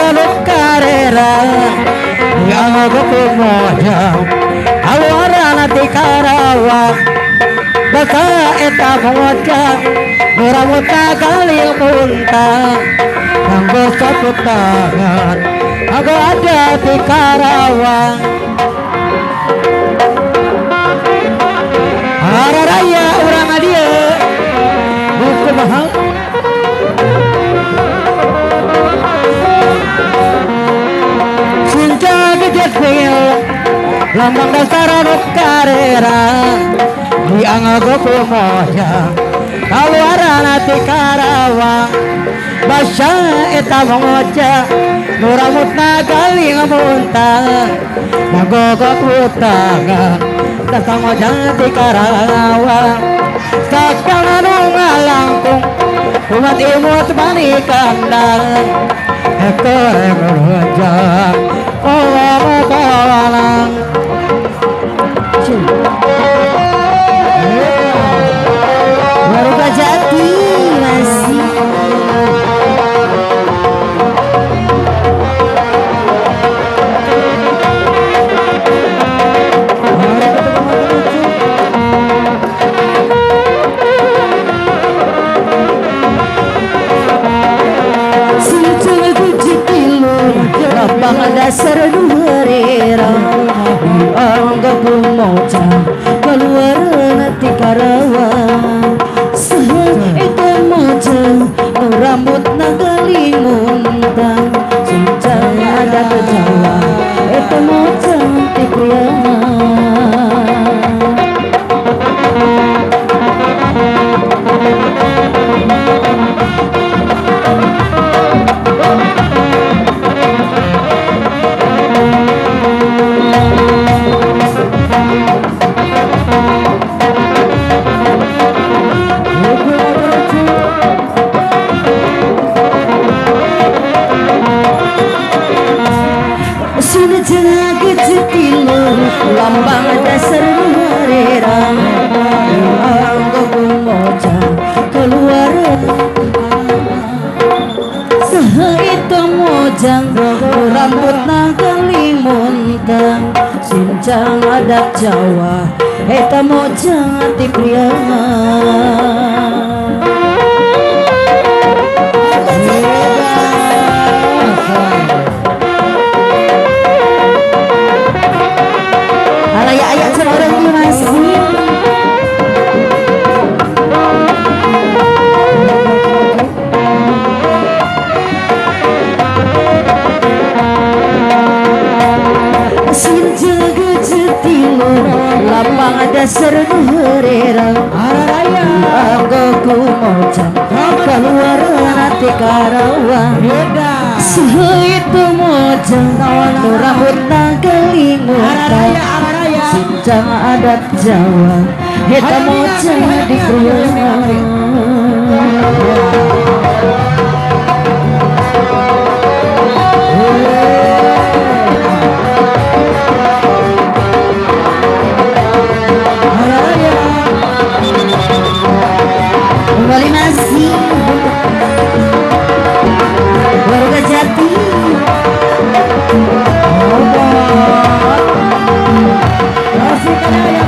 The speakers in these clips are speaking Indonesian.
sarano karera yang aku moja awarana di karawa baka eta moja muramuta kali munta anggo satu tangan aku ada di Karawang Hara raya orang dia buku mahal cinta gede fil lambang dasar karera di anggo moja kaluaran di Karawang basya eta moja muramutna galing muntah magogok utanga datang moja di Karawang sakal ngalangkung umat imut bani kandang ekor moja oh kawalang baru jati masih dasar duherera angga kumoca keluar nanti Karawang itu moca rambut nagali muntang cinta ada ke Jawa itu moca di Priama lambang dasar duherera anggo kumoca keluar itu mojang rambut nagali muntang sincang adat Jawa eta mojang ati priama ayat seorang masih sinjaga jetilo lapang dasar duherera araya anggo kumoca keluar nanti Karawang itu moja rambut nagali muntah sincang adat Jawa eta moja di Priama kembali masih warga jati masih kaya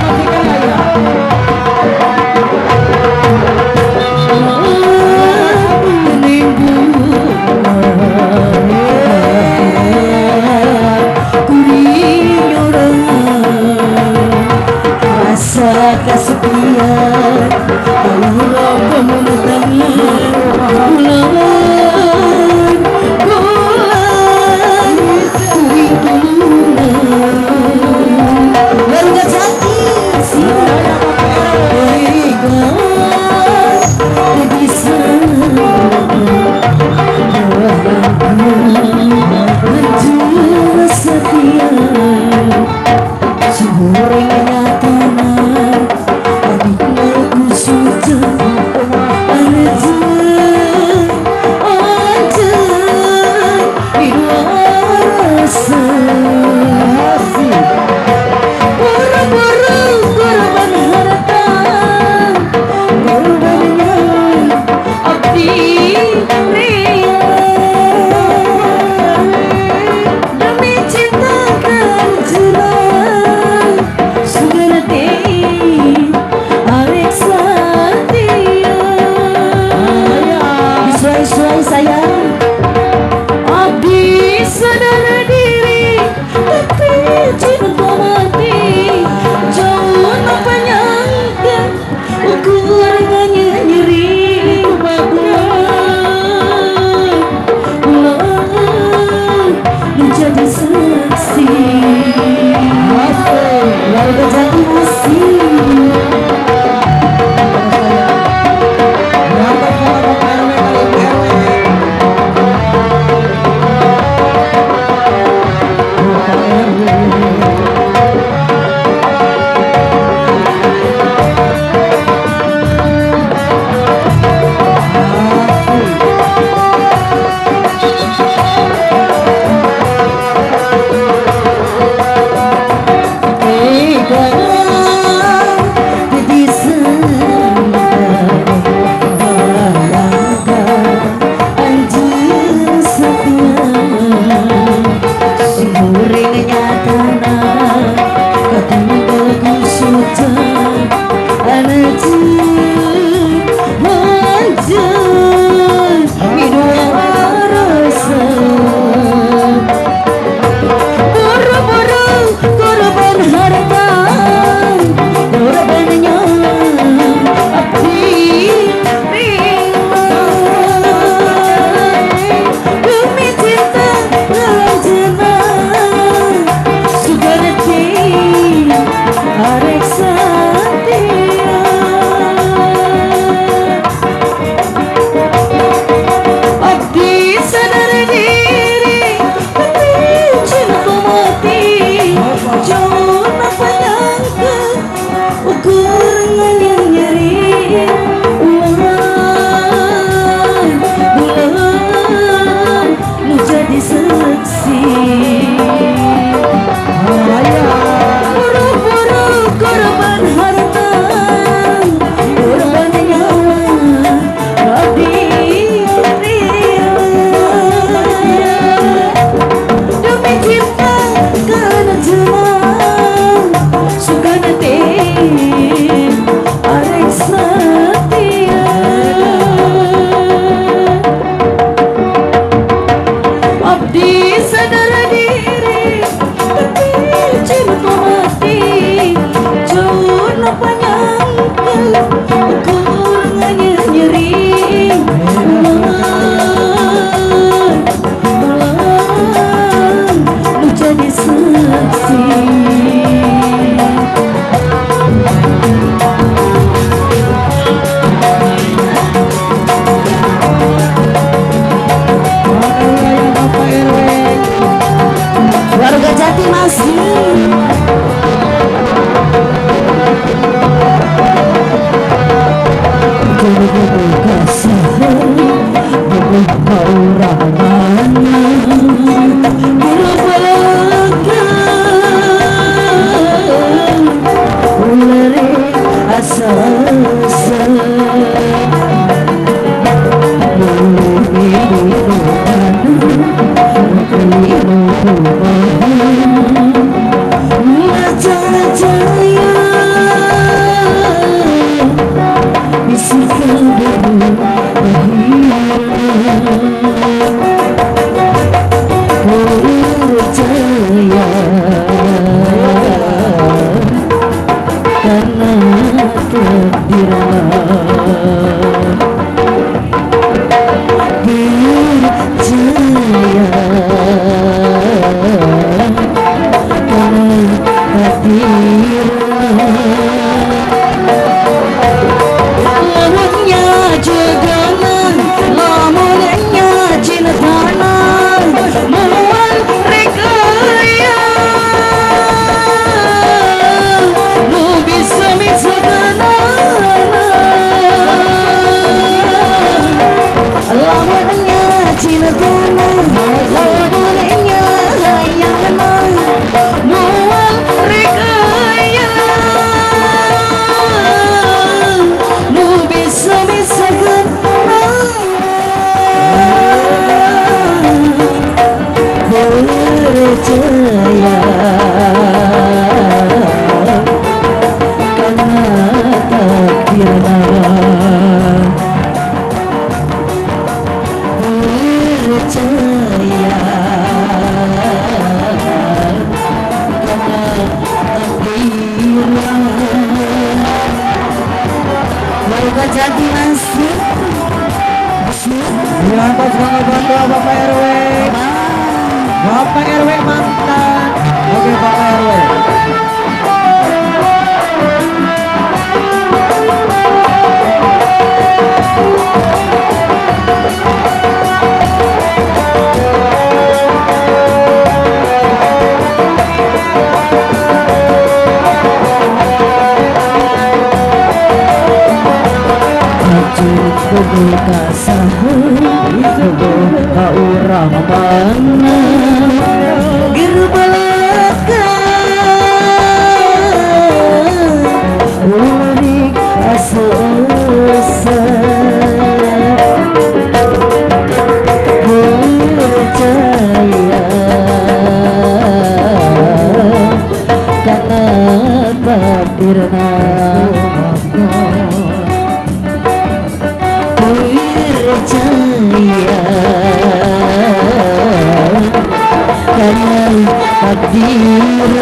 sadar diri tapi cinta mati. Jangan apa nyangka ukurannya nyeri menjadi saksi lalu jadi musik. Bapak RW mantan. Oke Bapak RW. Buka sahur buka orang mana gerbelaka ulik asa-asa percaya karena takdirna percaya karena takdir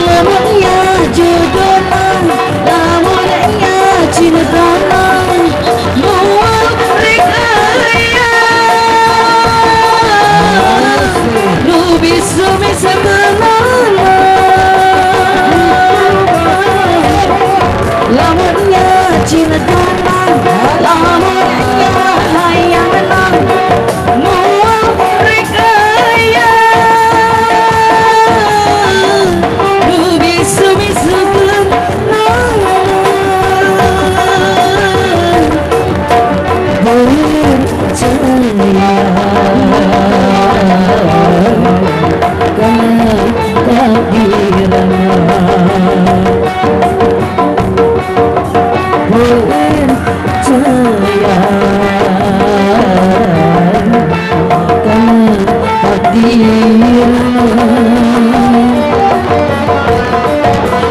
lamanya jodoh lamanya cinta mual rekaya lu bisa kenal lamanya cinta lamanya hayangan mual rekaya lu bisa kenal percaya karena takdirnya percaya karena takdirnya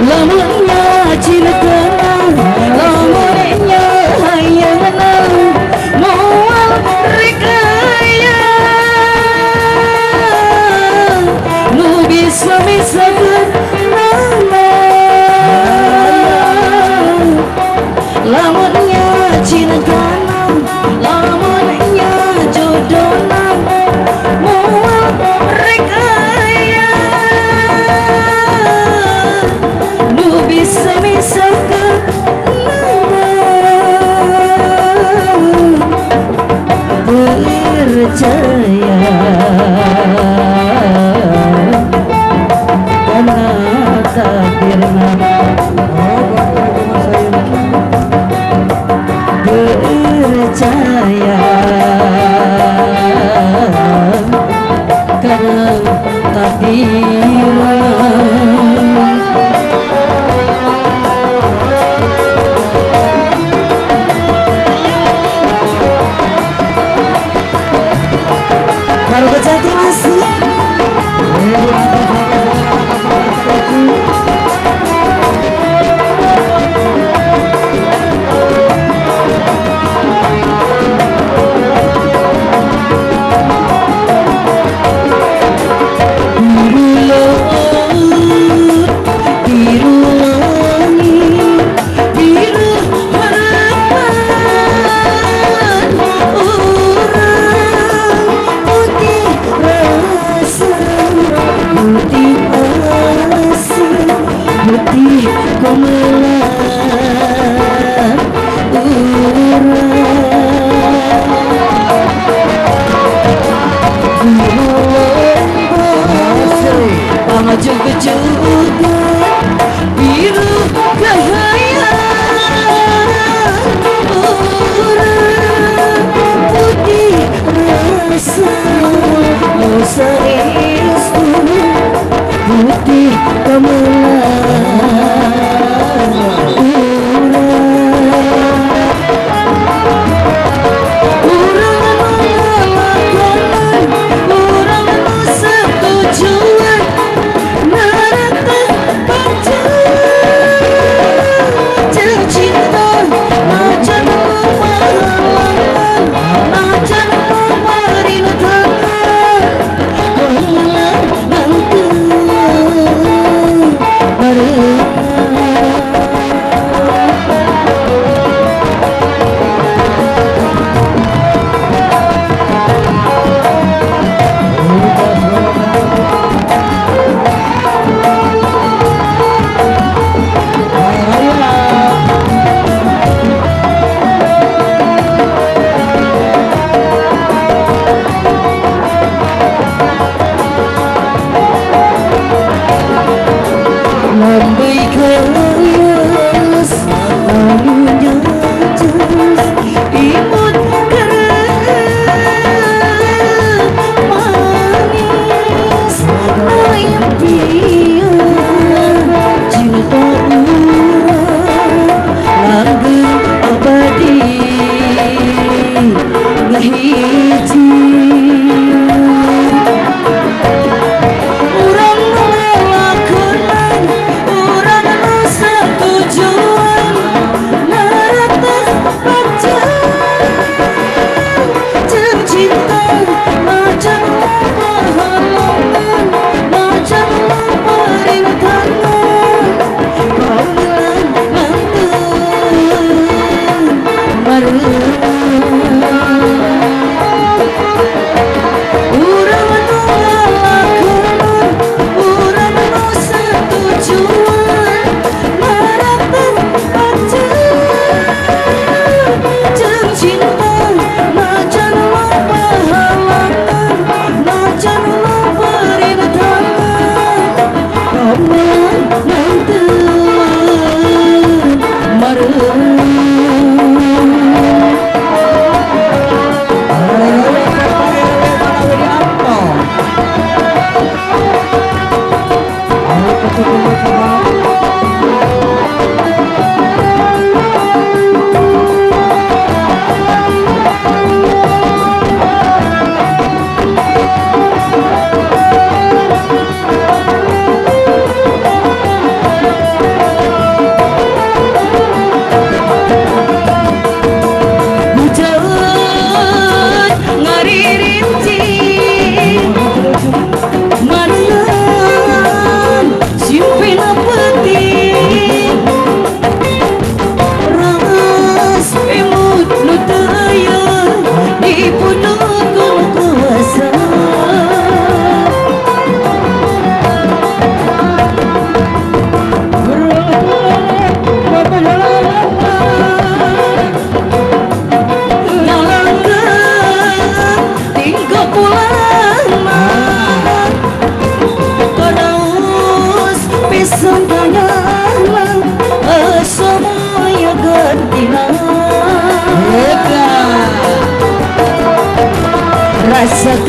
lamanya cinta lamanya hayangan mual rekaya lu bisa lamanya cinta lamanya jodoh mual rekaya lu bisa percaya karena takdirna percaya karena takdirna baru berjati masih biru cahaya putih rasa rasa itu putih cinta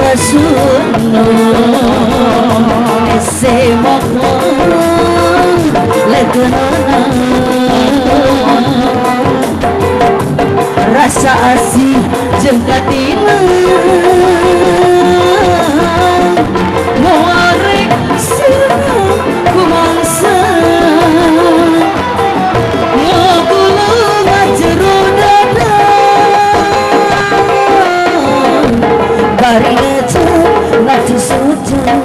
kasuno semoko legana rasa asih jeung katina ngorek sirna kumangsa ngagulung jero dada bari aja nanti sudah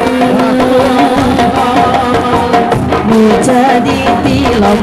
menjadi tilam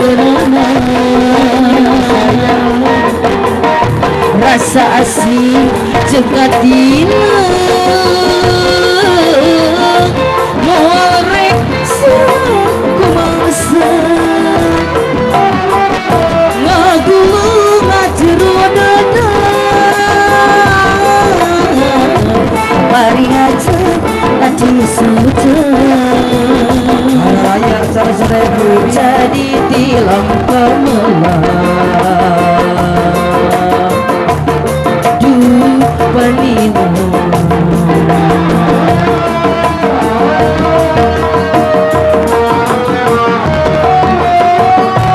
lemukan rasa asli jekatina ngorek ku mangsa ngagulung jero dada bari aja nanti sudah jadi tilam kemelah panino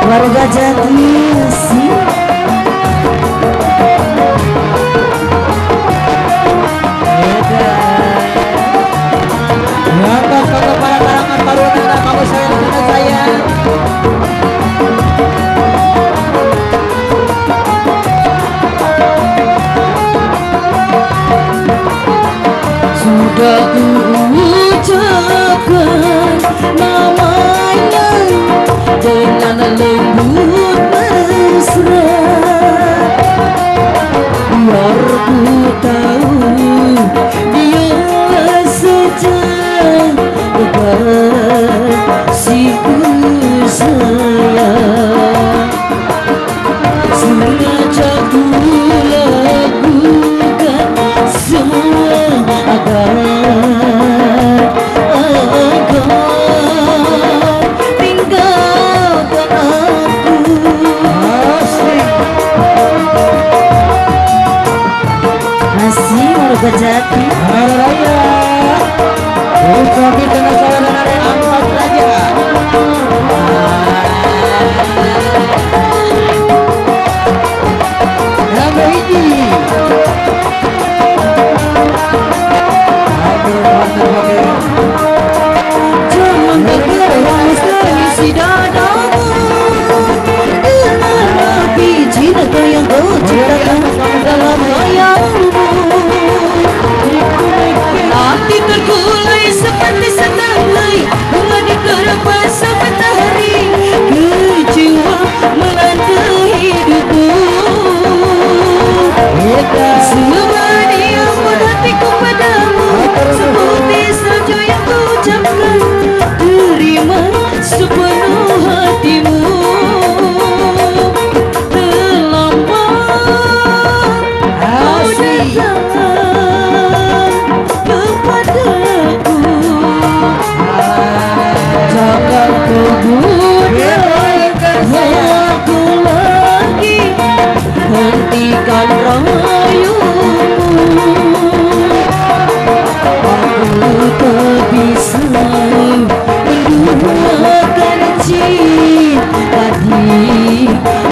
warga jati sih Mantap kakak para karangan baru anak kamu sayang anak saya. sudah ucapkan namanya dengan lembut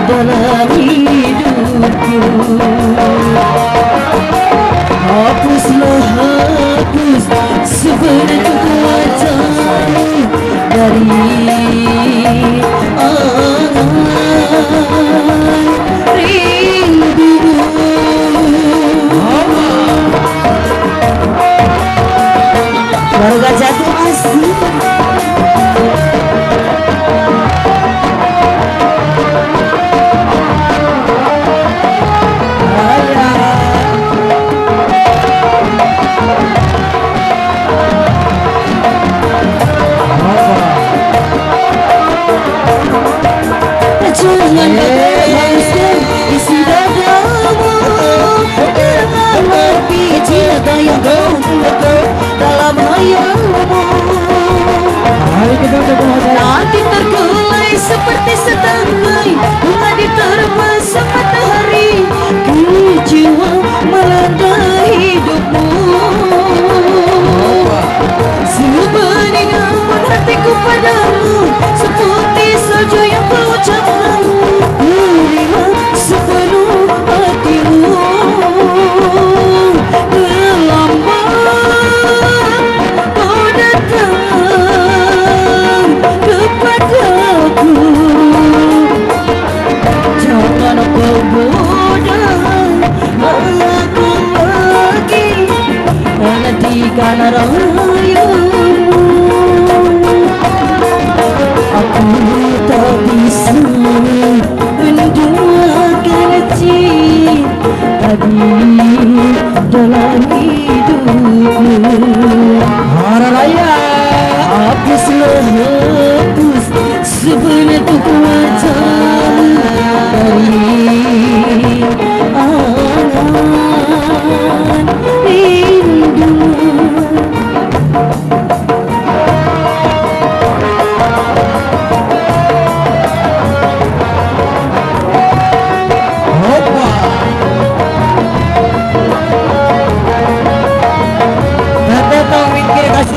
dalam hidupku. Hapuslah hapus sebentuk wajahmu dari angan rindumu. Warga Jatuh Asih. Jangan habiskan isi dadamu dengan api cinta yang kau buat dalam hayalmu. Nanti tergelai seperti setangkai bunga diterpas matahari, kecewa melanda hidupmu. Sebening aman hatiku padamu, seperti salju yang kau ucapkan. Terima sepenuh hatimu. Terlambat kau datang kepadaku. Jangan kau bodoh aku lagi nantikan rayamu. Aku tak bisa menduakan cinta dalam hidupku. Hari Raya. Hapuslah hapus sebentuk wajahmu dari